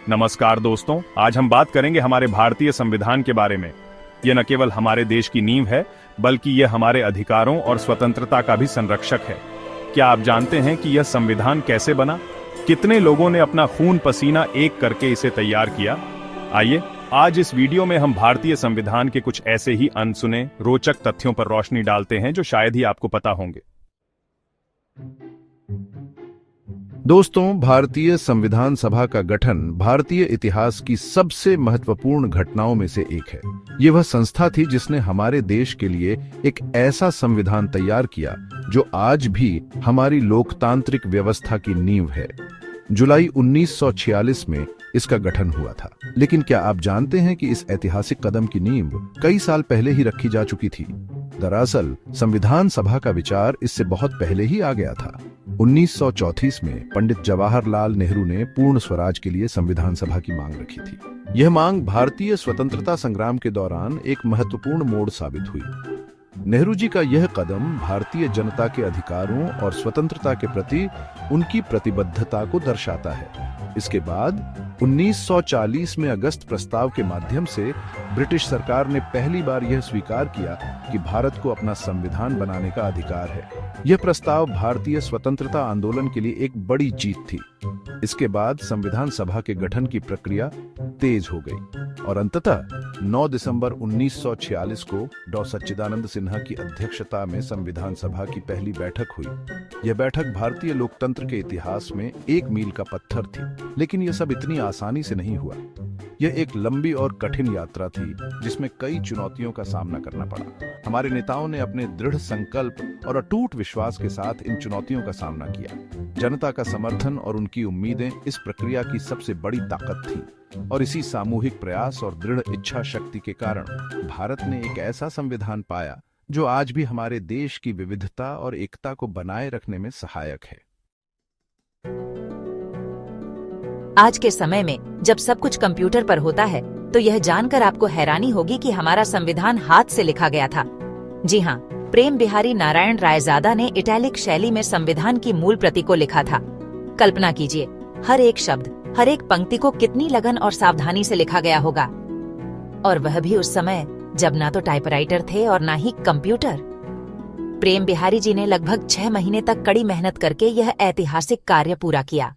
नमस्कार दोस्तों, आज हम बात करेंगे हमारे भारतीय संविधान के बारे में। यह न केवल हमारे देश की नींव है, बल्कि यह हमारे अधिकारों और स्वतंत्रता का भी संरक्षक है। क्या आप जानते हैं कि यह संविधान कैसे बना? कितने लोगों ने अपना खून पसीना एक करके इसे तैयार किया? आइए, आज इस वीडियो में हम भारतीय संविधान के कुछ ऐसे ही अनसुने रोचक तथ्यों पर रोशनी डालते हैं जो शायद ही आपको पता होंगे। दोस्तों, भारतीय संविधान सभा का गठन भारतीय इतिहास की सबसे महत्वपूर्ण घटनाओं में से एक है। ये वह संस्था थी जिसने हमारे देश के लिए एक ऐसा संविधान तैयार किया जो आज भी हमारी लोकतांत्रिक व्यवस्था की नींव है। जुलाई 1946 में इसका गठन हुआ था। लेकिन क्या आप जानते हैं कि इस ऐतिहासिक कदम की नींव कई साल पहले ही रखी जा चुकी थी? दरअसल संविधान सभा का विचार इससे बहुत पहले ही आ गया था। 1934 में पंडित जवाहरलाल नेहरू ने पूर्ण स्वराज के लिए संविधान सभा की मांग रखी थी। यह मांग भारतीय स्वतंत्रता संग्राम के दौरान एक महत्वपूर्ण मोड़ साबित हुई। नेहरू जी का यह कदम भारतीय जनता के अधिकारों और स्वतंत्रता के प्रति उनकी प्रतिबद्धता को दर्शाता है। इसके बाद 1940 में अगस्त प्रस्ताव के माध्यम से ब्रिटिश सरकार ने पहली बार यह स्वीकार किया कि भारत को अपना संविधान बनाने का अधिकार है। यह प्रस्ताव भारतीय स्वतंत्रता आंदोलन के लिए एक बड़ी जीत थी। इसके बाद संविधान सभा के गठन की प्रक्रिया तेज हो गई और अंततः 9 दिसंबर 1946 को डॉ. सच्चिदानंद सिन्हा की अध्यक्षता में संविधान सभा की पहली बैठक हुई। यह बैठक भारतीय लोकतंत्र के इतिहास में एक मील का पत्थर थी। लेकिन यह सब इतनी आसानी से नहीं हुआ। यह एक लंबी और कठिन यात्रा थी जिसमें कई चुनौतियों का सामना करना पड़ा। हमारे नेताओं ने अपने दृढ़ संकल्प और अटूट विश्वास के साथ इन चुनौतियों का सामना किया। जनता का समर्थन और उनकी उम्मीदें इस प्रक्रिया की सबसे बड़ी ताकत थी और इसी सामूहिक प्रयास और दृढ़ इच्छा शक्ति के कारण भारत ने एक ऐसा संविधान पाया जो आज भी हमारे देश की विविधता और एकता को बनाए रखने में सहायक है। आज के समय में जब सब कुछ कंप्यूटर पर होता है तो यह जानकर आपको हैरानी होगी कि हमारा संविधान हाथ से लिखा गया था। जी हाँ, प्रेम बिहारी नारायण रायजादा ने इटैलिक शैली में संविधान की मूल प्रति को लिखा था। कल्पना कीजिए, हर एक शब्द, हर एक पंक्ति को कितनी लगन और सावधानी से लिखा गया होगा। और वह भी उस समय जब ना तो टाइपराइटर थे और ना ही कंप्यूटर। प्रेम बिहारी जी ने लगभग 6 महीने तक कड़ी मेहनत करके यह ऐतिहासिक कार्य पूरा किया।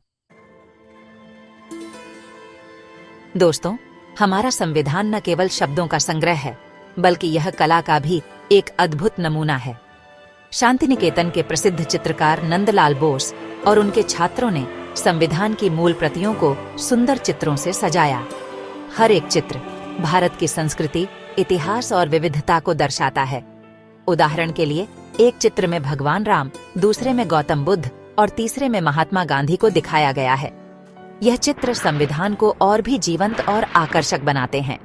दोस्तों, हमारा संविधान न केवल शब्दों का संग्रह है, बल्कि यह कला का भी एक अद्भुत नमूना है। शांति निकेतन के प्रसिद्ध चित्रकार नंदलाल बोस और उनके छात्रों ने संविधान की मूल प्रतियों को सुंदर चित्रों से सजाया। हर एक चित्र भारत की संस्कृति, इतिहास और विविधता को दर्शाता है। उदाहरण के लिए, एक चित्र में भगवान राम, दूसरे में गौतम बुद्ध और तीसरे में महात्मा गांधी को दिखाया गया है। यह चित्र संविधान को और भी जीवंत और आकर्षक बनाते हैं।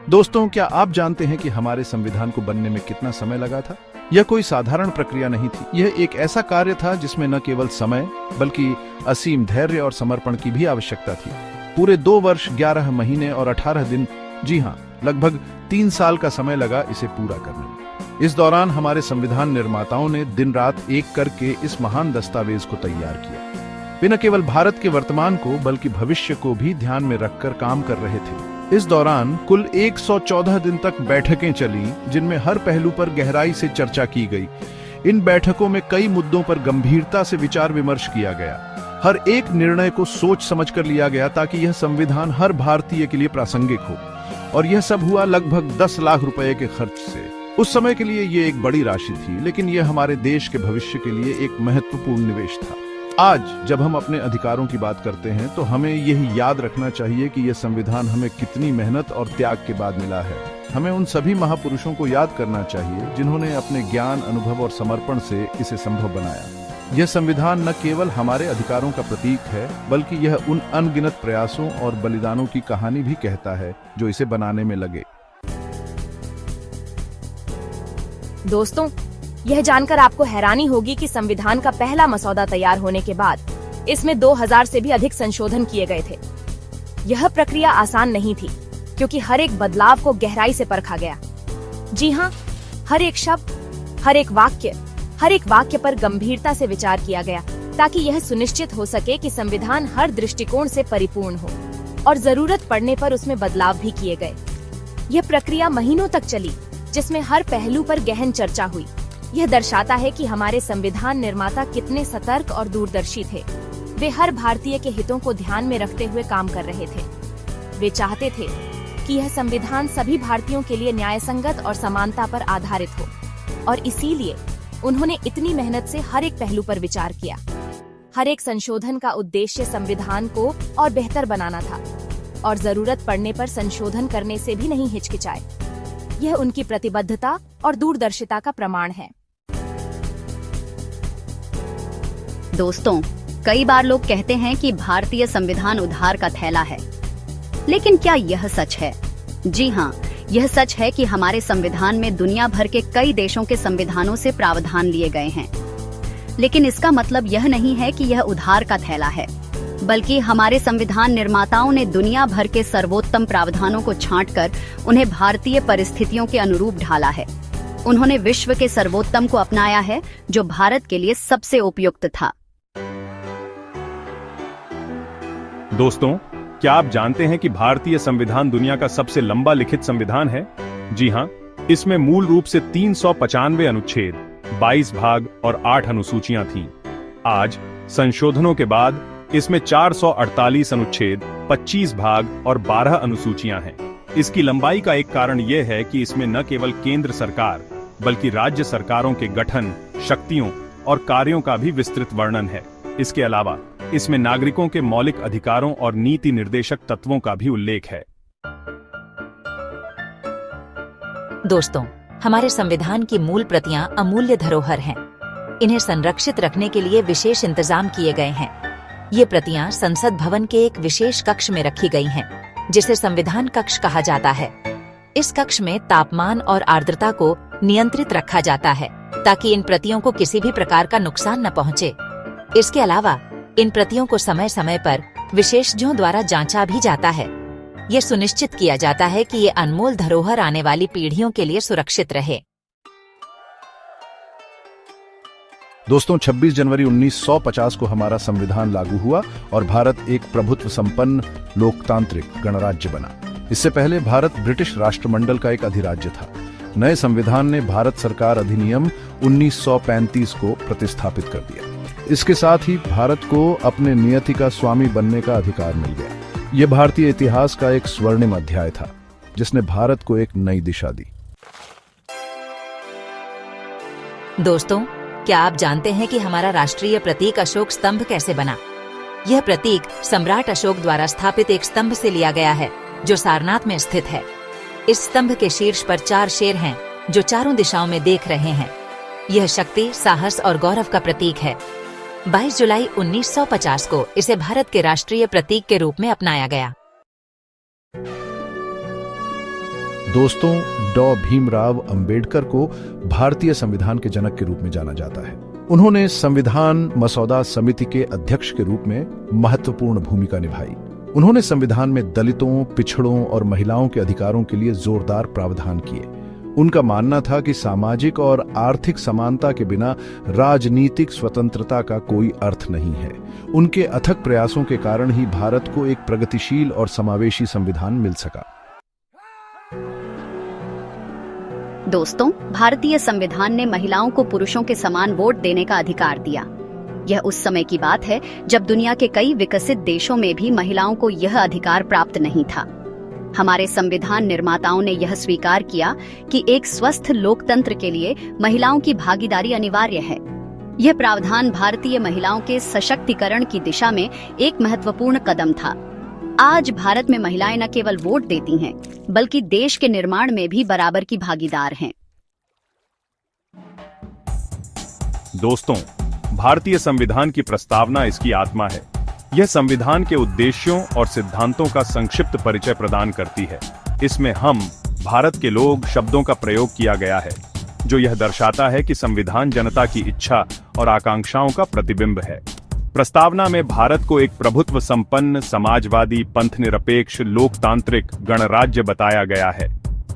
दोस्तों, क्या आप जानते हैं कि हमारे संविधान को बनने में कितना समय लगा था? यह कोई साधारण प्रक्रिया नहीं थी। यह एक ऐसा कार्य था जिसमें न केवल समय बल्कि असीम धैर्य और समर्पण की भी आवश्यकता थी। पूरे 2 वर्ष 11 महीने और 18 दिन, जी हाँ, लगभग 3 साल का समय लगा इसे पूरा करने में। इस दौरान हमारे संविधान निर्माताओं ने दिन रात एक करके इस महान दस्तावेज को तैयार किया। वे न केवल भारत के वर्तमान को बल्कि भविष्य को भी ध्यान में रखकर काम कर रहे थे। इस दौरान कुल 114 दिन तक बैठकें चली, जिनमें हर पहलू पर गहराई से चर्चा की गई। इन बैठकों में कई मुद्दों पर गंभीरता से विचार विमर्श किया गया। हर एक निर्णय को सोच समझकर लिया गया ताकि यह संविधान हर भारतीय के लिए प्रासंगिक हो। और यह सब हुआ लगभग 10 लाख रुपए के खर्च से। उस समय के लिए ये एक बड़ी राशि थी, लेकिन यह हमारे देश के भविष्य के लिए एक महत्वपूर्ण निवेश था। आज जब हम अपने अधिकारों की बात करते हैं तो हमें यही याद रखना चाहिए कि यह संविधान हमें कितनी मेहनत और त्याग के बाद मिला है। हमें उन सभी महापुरुषों को याद करना चाहिए जिन्होंने अपने ज्ञान, अनुभव और समर्पण से इसे संभव बनाया। यह संविधान न केवल हमारे अधिकारों का प्रतीक है, बल्कि यह उन अनगिनत प्रयासों और बलिदानों की कहानी भी कहता है जो इसे बनाने में लगे। दोस्तों, यह जानकर आपको हैरानी होगी कि संविधान का पहला मसौदा तैयार होने के बाद इसमें 2000 से भी अधिक संशोधन किए गए थे। यह प्रक्रिया आसान नहीं थी, क्योंकि हर एक बदलाव को गहराई से परखा गया। जी हाँ, हर एक शब्द, हर एक वाक्य पर गंभीरता से विचार किया गया। ताकि यह सुनिश्चित हो सके कि संविधान हर दृष्टिकोण से परिपूर्ण हो और जरूरत पड़ने पर उसमें बदलाव भी किए गए। यह प्रक्रिया महीनों तक चली, जिसमें हर पहलू पर गहन चर्चा हुई। यह दर्शाता है कि हमारे संविधान निर्माता कितने सतर्क और दूरदर्शी थे। वे हर भारतीय के हितों को ध्यान में रखते हुए काम कर रहे थे। वे चाहते थे कि यह संविधान सभी भारतीयों के लिए न्यायसंगत और समानता पर आधारित हो, और इसीलिए उन्होंने इतनी मेहनत से हर एक पहलू पर विचार किया। हर एक संशोधन का उद्देश्य संविधान को और बेहतर बनाना था, और जरूरत पड़ने पर संशोधन करने से भी नहीं हिचकिचाए। यह उनकी प्रतिबद्धता और दूरदर्शिता का प्रमाण है। दोस्तों, कई बार लोग कहते हैं कि भारतीय संविधान उधार का थैला है, लेकिन क्या यह सच है? जी हाँ, यह सच है कि हमारे संविधान में दुनिया भर के कई देशों के संविधानों से प्रावधान लिए गए हैं, लेकिन इसका मतलब यह नहीं है कि यह उधार का थैला है, बल्कि हमारे संविधान निर्माताओं ने दुनिया भर के सर्वोत्तम प्रावधानों को छांटकर उन्हें भारतीय परिस्थितियों के अनुरूप ढाला है। उन्होंने विश्व के सर्वोत्तम को अपनाया है, जो भारत के लिए सबसे उपयुक्त था। दोस्तों, क्या आप जानते हैं कि भारतीय संविधान दुनिया का सबसे लंबा लिखित संविधान है? जी हाँ, इसमें मूल रूप से 395 अनुच्छेद, 22 भाग और 8 अनुसूचियां थीं। आज संशोधनों के बाद इसमें 448 अनुच्छेद, 25 भाग और 12 अनुसूचियां हैं। इसकी लंबाई का एक कारण यह है कि इसमें न केवल केंद्र सरकार बल्कि राज्य सरकारों के गठन, शक्तियों और कार्यों का भी विस्तृत वर्णन है। इसके अलावा इसमें नागरिकों के मौलिक अधिकारों और नीति निर्देशक तत्वों का भी उल्लेख है। दोस्तों, हमारे संविधान की मूल प्रतियां अमूल्य धरोहर हैं। इन्हें संरक्षित रखने के लिए विशेष इंतजाम किए गए हैं। ये प्रतियां संसद भवन के एक विशेष कक्ष में रखी गई हैं, जिसे संविधान कक्ष कहा जाता है। इस कक्ष में तापमान और आर्द्रता को नियंत्रित रखा जाता है, ताकि इन प्रतियों को किसी भी प्रकार का नुकसान न पहुंचे। इसके अलावा इन प्रतियों को समय समय पर विशेषज्ञों द्वारा जांचा भी जाता है। ये सुनिश्चित किया जाता है कि ये अनमोल धरोहर आने वाली पीढ़ियों के लिए सुरक्षित रहे। दोस्तों, 26 जनवरी 1950 को हमारा संविधान लागू हुआ और भारत एक प्रभुत्व संपन्न लोकतांत्रिक गणराज्य बना। इससे पहले भारत ब्रिटिश राष्ट्रमंडल का एक अधिराज्य था। नए संविधान ने भारत सरकार अधिनियम 1935 को प्रतिस्थापित कर दिया। इसके साथ ही भारत को अपने नियति का स्वामी बनने का अधिकार मिल गया। यह भारतीय इतिहास का एक स्वर्णिम अध्याय था, जिसने भारत को एक नई दिशा दी। दोस्तों, क्या आप जानते हैं कि हमारा राष्ट्रीय प्रतीक अशोक स्तंभ कैसे बना? यह प्रतीक सम्राट अशोक द्वारा स्थापित एक स्तंभ से लिया गया है, जो सारनाथ में स्थित है। इस स्तंभ के शीर्ष पर 4 शेर हैं, जो चारों दिशाओं में देख रहे हैं। यह शक्ति, साहस और गौरव का प्रतीक है। 22 जुलाई 1950 को इसे भारत के राष्ट्रीय प्रतीक के रूप में अपनाया गया। दोस्तों, डॉ भीमराव अंबेडकर को भारतीय संविधान के जनक के रूप में जाना जाता है। उन्होंने संविधान मसौदा समिति के अध्यक्ष के रूप में महत्वपूर्ण भूमिका निभाई। उन्होंने संविधान में दलितों, पिछड़ों और महिलाओं के अधिकारों के लिए जोरदार प्रावधान किए। उनका मानना था कि सामाजिक और आर्थिक समानता के बिना राजनीतिक स्वतंत्रता का कोई अर्थ नहीं है। उनके अथक प्रयासों के कारण ही भारत को एक प्रगतिशील और समावेशी संविधान मिल सका। दोस्तों, भारतीय संविधान ने महिलाओं को पुरुषों के समान वोट देने का अधिकार दिया। यह उस समय की बात है जब दुनिया के कई विकसित देशों में भी महिलाओं को यह अधिकार प्राप्त नहीं था। हमारे संविधान निर्माताओं ने यह स्वीकार किया कि एक स्वस्थ लोकतंत्र के लिए महिलाओं की भागीदारी अनिवार्य है। यह प्रावधान भारतीय महिलाओं के सशक्तिकरण की दिशा में एक महत्वपूर्ण कदम था। आज भारत में महिलाएं न केवल वोट देती हैं, बल्कि देश के निर्माण में भी बराबर की भागीदार हैं। दोस्तों, भारतीय संविधान की प्रस्तावना इसकी आत्मा है। यह संविधान के उद्देश्यों और सिद्धांतों का संक्षिप्त परिचय प्रदान करती है। इसमें हम भारत के लोग शब्दों का प्रयोग किया गया है, जो यह दर्शाता है कि संविधान जनता की इच्छा और आकांक्षाओं का प्रतिबिंब है। प्रस्तावना में भारत को एक प्रभुत्व संपन्न, समाजवादी, पंथनिरपेक्ष, लोकतांत्रिक गणराज्य बताया गया है।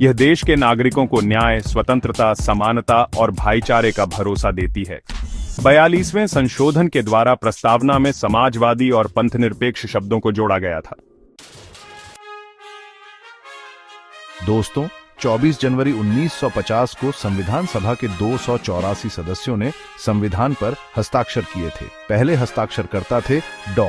यह देश के नागरिकों को न्याय, स्वतंत्रता, समानता और भाईचारे का भरोसा देती है। 42वें संशोधन के द्वारा प्रस्तावना में समाजवादी और पंथनिरपेक्ष शब्दों को जोड़ा गया था। दोस्तों, 24 जनवरी 1950 को संविधान सभा के 284 सदस्यों ने संविधान पर हस्ताक्षर किए थे। पहले हस्ताक्षरकर्ता थे डॉ.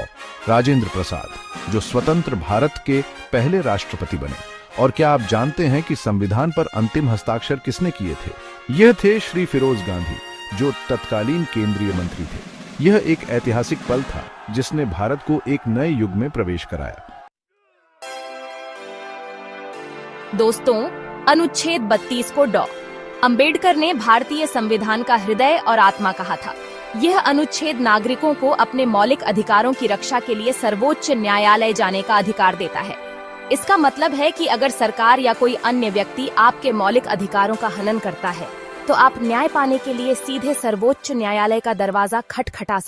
राजेंद्र प्रसाद, जो स्वतंत्र भारत के पहले राष्ट्रपति बने। और क्या आप जानते हैं कि संविधान पर अंतिम हस्ताक्षर किसने किए थे? यह थे श्री फिरोज गांधी, जो तत्कालीन केंद्रीय मंत्री थे। यह एक ऐतिहासिक पल था जिसने भारत को एक नए युग में प्रवेश कराया। दोस्तों, अनुच्छेद 32 को डॉ. अंबेडकर ने भारतीय संविधान का हृदय और आत्मा कहा था। यह अनुच्छेद नागरिकों को अपने मौलिक अधिकारों की रक्षा के लिए सर्वोच्च न्यायालय जाने का अधिकार देता है। इसका मतलब है कि अगर सरकार या कोई अन्य व्यक्ति आपके मौलिक अधिकारों का हनन करता है, तो आप न्याय पाने के लिए सीधे सर्वोच्च न्यायालय का दरवाजा खटखटा